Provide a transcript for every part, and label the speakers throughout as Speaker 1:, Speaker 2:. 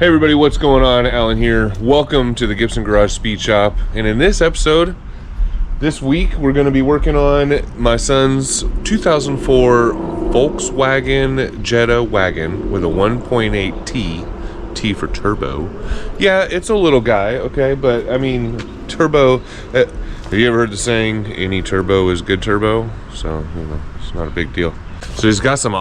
Speaker 1: Hey everybody, what's going on? Alan here. Welcome to the Gibson Garage Speed Shop. And in this episode, this week, we're going to be working on my son's 2004 Volkswagen Jetta wagon with a 1.8T, T for turbo. Yeah, it's a little guy, okay? But, I mean, turbo, have you ever heard the saying, any turbo is good turbo? So, you know, it's not a big deal. So he's got some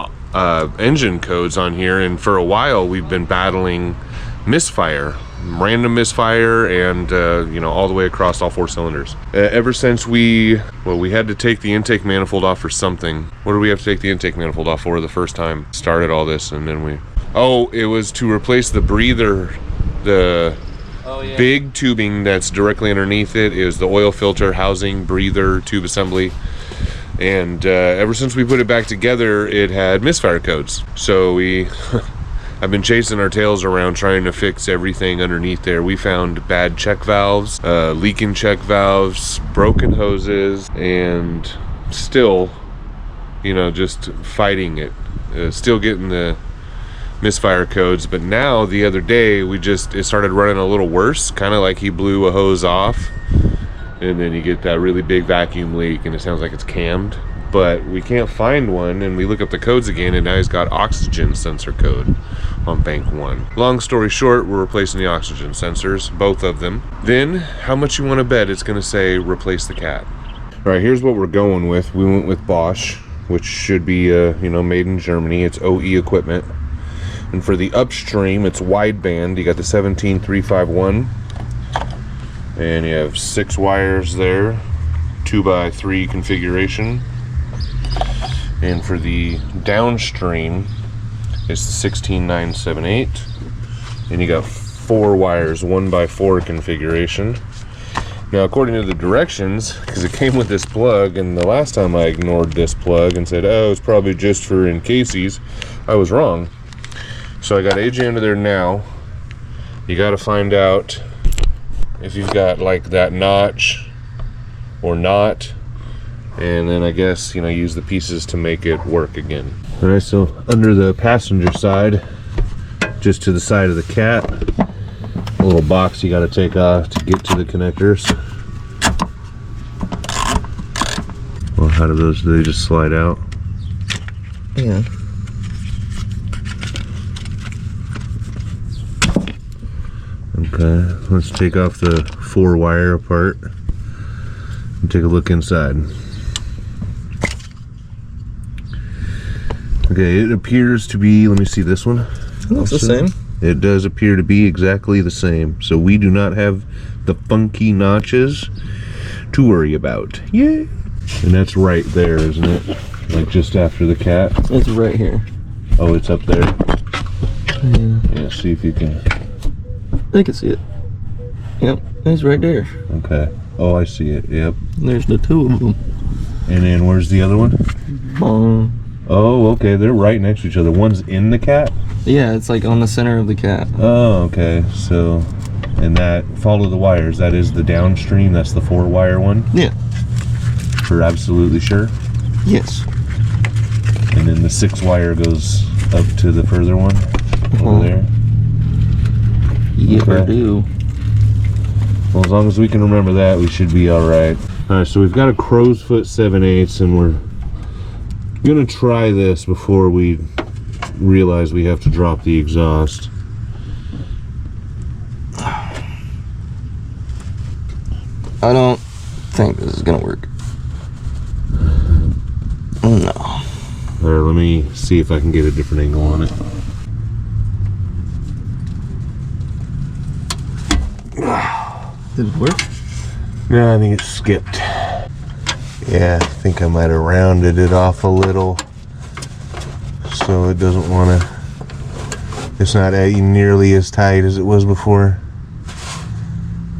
Speaker 1: engine codes on here, and for a while we've been battling random misfire, and you know, all the way across all four cylinders. Ever since we had to take the intake manifold off for something. What did we have to take the intake manifold off for the first time? Started all this, and then it was to replace the breather. Big tubing that's directly underneath it is the oil filter housing breather tube assembly. And ever since we put it back together, it had misfire codes. So I've been chasing our tails around trying to fix everything underneath there. We found bad check valves, leaking check valves, broken hoses, and still, you know, just fighting it. Still getting the misfire codes. But now, the other day, it started running a little worse, kind of like he blew a hose off. And then you get that really big vacuum leak, and it sounds like it's cammed. But we can't find one, and we look up the codes again, and now he's got oxygen sensor code on bank 1. Long story short, we're replacing the oxygen sensors, both of them. Then, how much you want to bet it's going to say replace the cat? All right, here's what we're going with. We went with Bosch, which should be, made in Germany. It's OE equipment. And for the upstream, it's wideband. You got the 17351. And you have 6 wires there, 2x3 configuration. And for the downstream, it's the 16978. And you got 4 wires, 1x4 configuration. Now, according to the directions, because it came with this plug, and the last time I ignored this plug and said, oh, it's probably just for in cases, I was wrong. So I got AJ under there now. You got to find out if you've got like that notch or not, and then I guess, you know, use the pieces to make it work again. All right, so under the passenger side, just to the side of the cat, a little box you got to take off to get to the connectors. Well, how do they just slide out?
Speaker 2: Yeah.
Speaker 1: Okay, let's take off the 4 wire apart and take a look inside. Okay, it appears to be, let me see this one.
Speaker 2: It looks the same.
Speaker 1: It does appear to be exactly the same. So we do not have the funky notches to worry about. Yay! And that's right there, isn't it? Like just after the cat?
Speaker 2: It's right here.
Speaker 1: Oh, it's up there?
Speaker 2: Yeah.
Speaker 1: Yeah, see if you can...
Speaker 2: I can see it. Yep, it's right there.
Speaker 1: Okay. Oh, I see it. Yep.
Speaker 2: There's the 2 of them.
Speaker 1: And then where's the other one? Oh, okay. They're right next to each other. One's in the cat?
Speaker 2: Yeah, it's like on the center of the cat.
Speaker 1: Oh, okay. So, and that, follow the wires. That is the downstream. That's the 4 wire one?
Speaker 2: Yeah.
Speaker 1: For absolutely sure?
Speaker 2: Yes.
Speaker 1: And then the 6 wire goes up to the further one? Over there?
Speaker 2: Yep, I do.
Speaker 1: Well, as long as we can remember that, we should be alright. Alright, so we've got a crow's foot 7/8, and we're gonna try this before we realize we have to drop the exhaust.
Speaker 2: I don't think this is gonna work. No.
Speaker 1: Alright, let me see if I can get a different angle on it.
Speaker 2: Did it work?
Speaker 1: No, I think it skipped. Yeah, I think I might have rounded it off a little, so it doesn't want to, it's not nearly as tight as it was before.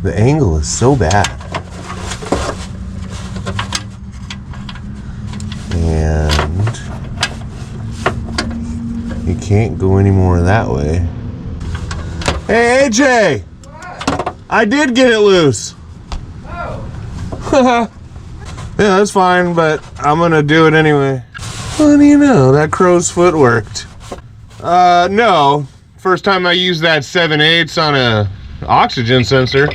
Speaker 1: The angle is so bad. And you can't go any more that way. Hey, AJ! I did get it loose. Oh. Yeah, that's fine, but I'm gonna do it anyway. What do you know? That crow's foot worked. No. First time I used that 7/8 on a oxygen sensor.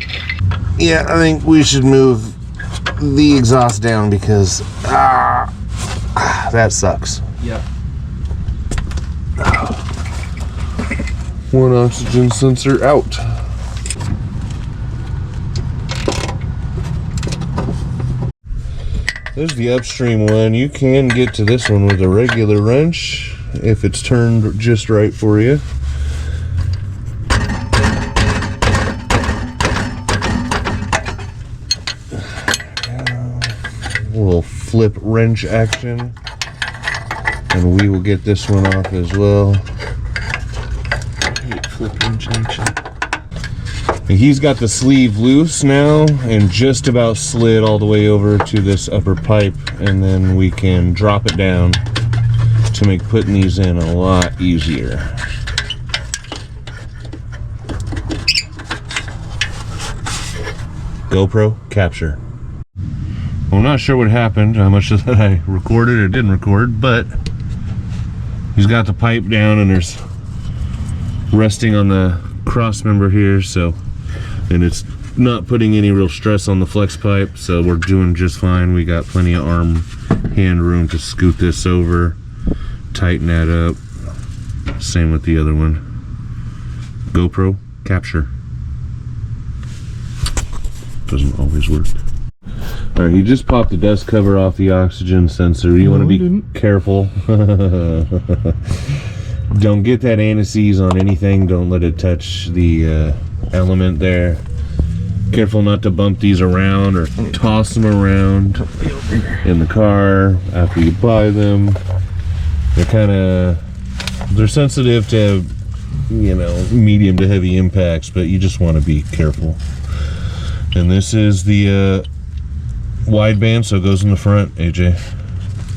Speaker 3: Yeah, I think we should move the exhaust down because that sucks.
Speaker 2: Yeah.
Speaker 1: One oxygen sensor out. There's the upstream one. You can get to this one with a regular wrench if it's turned just right for you. A little flip wrench action. And we will get this one off as well.
Speaker 2: Flip wrench action.
Speaker 1: He's got the sleeve loose now and just about slid all the way over to this upper pipe, and then we can drop it down to make putting these in a lot easier. GoPro capture. I'm not sure what happened, how much of that I recorded or didn't record, but he's got the pipe down and there's resting on the cross member here, so, and it's not putting any real stress on the flex pipe, so we're doing just fine. We got plenty of arm hand room to scoot this over, tighten that up. Same with the other one. GoPro capture. Doesn't always work. All right, you just popped the dust cover off the oxygen sensor. You want to be careful. Don't get that anti-seize on anything. Don't let it touch the element there. Careful not to bump these around or toss them around in the car after you buy them. They're sensitive to, you know, medium to heavy impacts, but you just want to be careful. And this is the wideband, so it goes in the front, AJ.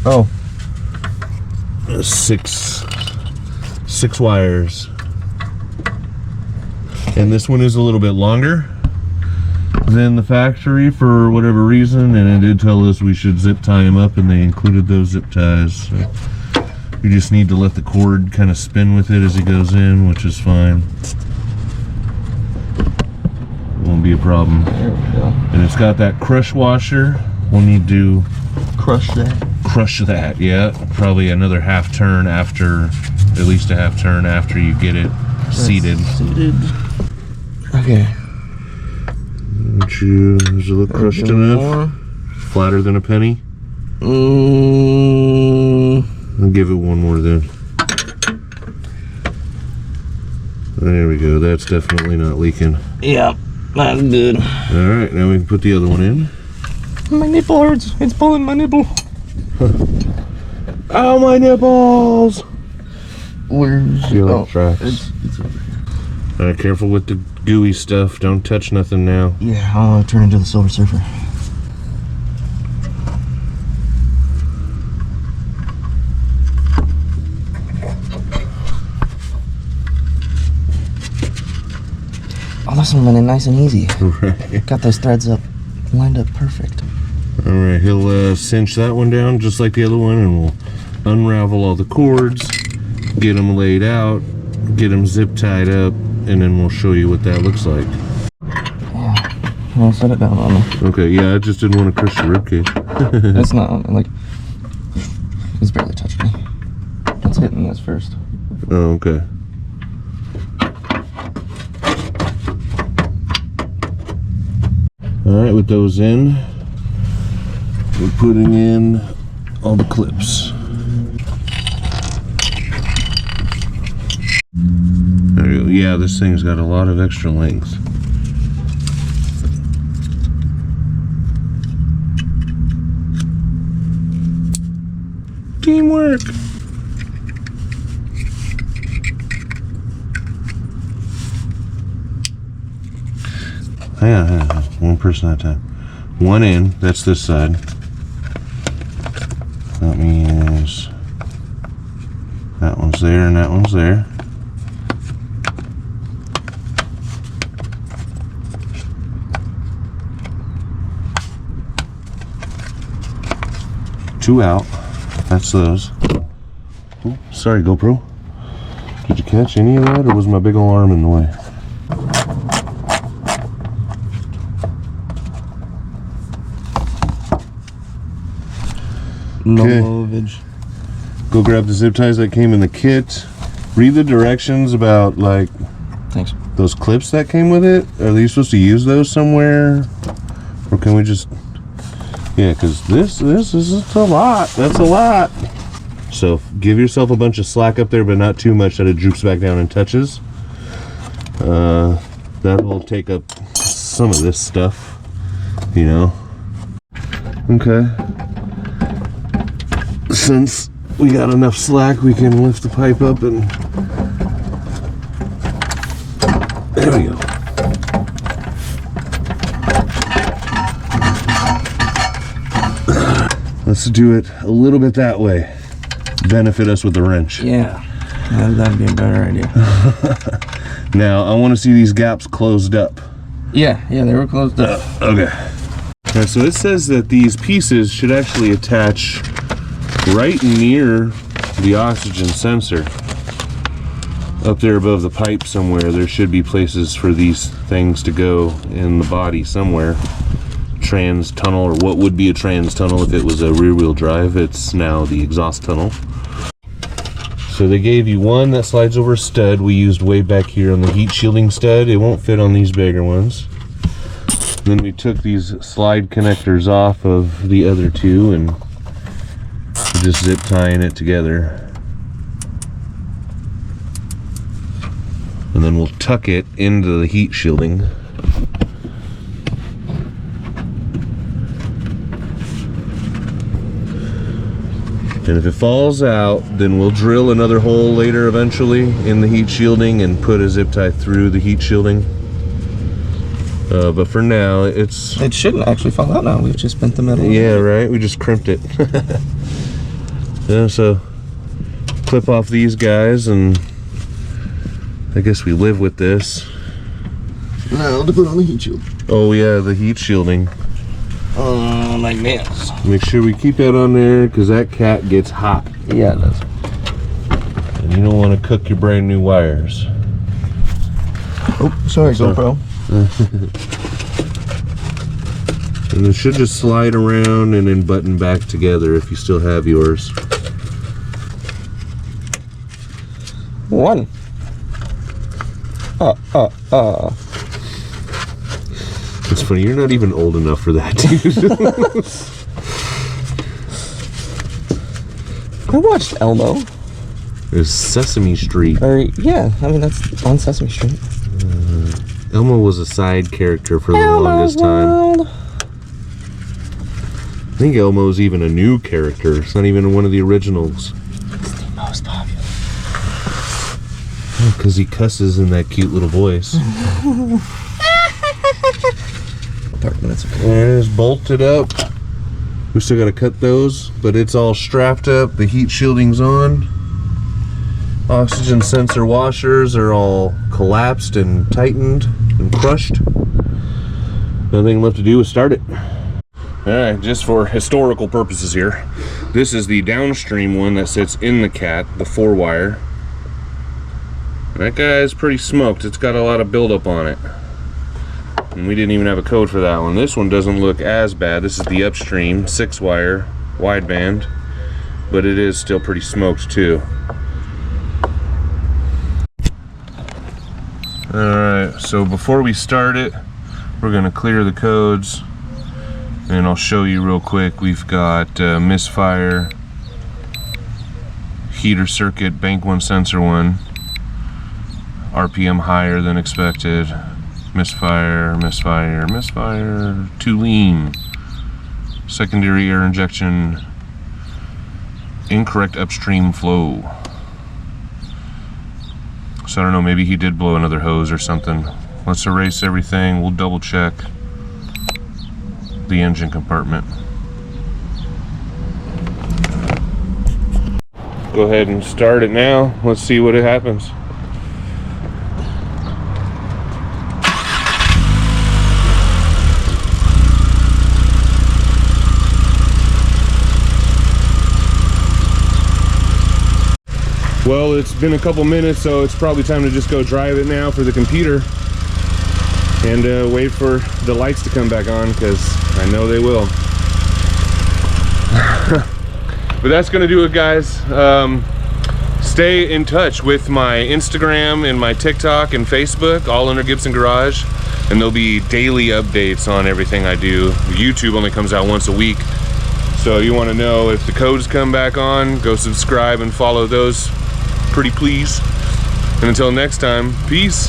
Speaker 3: Oh. Six wires.
Speaker 1: And this one is a little bit longer than the factory for whatever reason, and it did tell us we should zip tie them up, and they included those zip ties. So you just need to let the cord kind of spin with it as it goes in, which is fine. Won't be a problem.
Speaker 2: There we go.
Speaker 1: And it's got that crush washer. We'll need to
Speaker 2: Crush that.
Speaker 1: Yeah, probably another half turn after, at least a half turn after you get it seated.
Speaker 3: Okay.
Speaker 1: Does it look crushed enough?
Speaker 3: More.
Speaker 1: Flatter than a penny? I'll give it one more then. There we go. That's definitely not leaking.
Speaker 3: Yeah, that's good.
Speaker 1: All right, now we can put the other one in.
Speaker 2: My nipple hurts. It's pulling my nipple.
Speaker 1: Ow, my nipples!
Speaker 3: Where's
Speaker 1: Feel tracks.
Speaker 2: It's over here.
Speaker 1: All right, careful with the gooey stuff. Don't touch nothing now.
Speaker 2: Yeah, I'll turn into the Silver Surfer. Oh, this one went in nice and easy.
Speaker 1: Right.
Speaker 2: Got those threads up, lined up perfect.
Speaker 1: All right, he'll cinch that one down just like the other one, and we'll unravel all the cords, get them laid out, get them zip tied up, and then we'll show you what that looks like.
Speaker 2: Yeah, I'll set it down on me.
Speaker 1: Okay, yeah, I just didn't want to crush the ribcage.
Speaker 2: It's not on me, like, it's barely touched me. It's hitting this first.
Speaker 1: Oh, okay. All right, with those in, we're putting in all the clips. There we go. Yeah, this thing's got a lot of extra length. Teamwork. Hang on. One person at a time. One in, that's this side. That means that one's there and that one's there. Two out. That's those. Ooh, sorry, GoPro. Get your catch any of that, or was my big ol' arm in the way?
Speaker 2: No
Speaker 1: Okay.
Speaker 2: movage.
Speaker 1: Go grab the zip ties that came in the kit. Read the directions about like
Speaker 2: Thanks.
Speaker 1: those clips that came with it. Are you supposed to use those somewhere, or can we just? Yeah, because this is a lot. That's a lot. So give yourself a bunch of slack up there, but not too much that it droops back down and touches. That will take up some of this stuff, you know. Okay. Since we got enough slack, we can lift the pipe up and there we go. Let's do it a little bit that way. Benefit us with the wrench.
Speaker 2: Yeah, that'd be a better idea.
Speaker 1: Now, I want to see these gaps closed up.
Speaker 2: Yeah, they were closed up.
Speaker 1: Okay. Alright, so it says that these pieces should actually attach right near the oxygen sensor. Up there above the pipe somewhere, there should be places for these things to go in the body somewhere. Trans tunnel, or what would be a trans tunnel if it was a rear-wheel drive. It's now the exhaust tunnel. So they gave you one that slides over a stud we used way back here on the heat shielding stud. It won't fit on these bigger ones. Then we took these slide connectors off of the other two and just zip tying it together. And then we'll tuck it into the heat shielding. And if it falls out, then we'll drill another hole later eventually in the heat shielding and put a zip tie through the heat shielding. But for now,
Speaker 2: It shouldn't actually fall out now. We've just bent the middle.
Speaker 1: Yeah, right? We just crimped it. Yeah, so clip off these guys and I guess we live with this.
Speaker 2: No, to put on the heat shield.
Speaker 1: Oh yeah, the heat shielding.
Speaker 2: Like this.
Speaker 1: Make sure we keep that on there because that cat gets hot.
Speaker 2: Yeah, it does.
Speaker 1: And you don't want to cook your brand new wires.
Speaker 2: Oh, sorry, GoPro.
Speaker 1: And it should just slide around and then button back together if you still have yours.
Speaker 2: One.
Speaker 1: It's funny, you're not even old enough for that, dude.
Speaker 2: I watched Elmo.
Speaker 1: There's Sesame Street.
Speaker 2: Yeah, I mean, that's on Sesame Street.
Speaker 1: Elmo was a side character for the longest time. I think Elmo's even a new character. It's not even one of the originals.
Speaker 2: It's the most popular.
Speaker 1: Because he cusses in that cute little voice.
Speaker 2: 30 minutes ago.
Speaker 1: And it's bolted up. We still got to cut those, but it's all strapped up. The heat shielding's on. Oxygen sensor washers are all collapsed and tightened and crushed. Nothing left to do is start it. Alright, just for historical purposes here, this is the downstream one that sits in the cat, the 4-wire. That guy's pretty smoked. It's got a lot of buildup on it. And we didn't even have a code for that one. This one doesn't look as bad. This is the upstream 6-wire wideband, but it is still pretty smoked too. Alright, so before we start it, we're going to clear the codes and I'll show you real quick. We've got misfire, heater circuit, bank 1 sensor 1, RPM higher than expected, misfire, too lean, secondary air injection, incorrect upstream flow. So I don't know, maybe he did blow another hose or something. Let's erase everything. We'll double check the engine compartment. Go ahead and start it now. Let's see what happens. Well, it's been a couple minutes, so it's probably time to just go drive it now for the computer and wait for the lights to come back on, because I know they will. But that's gonna do it, guys. Stay in touch with my Instagram and my TikTok and Facebook, all under Gibson Garage, and there'll be daily updates on everything I do. YouTube only comes out once a week, so you want to know if the codes come back on, go subscribe and follow those, pretty please. And until next time, peace.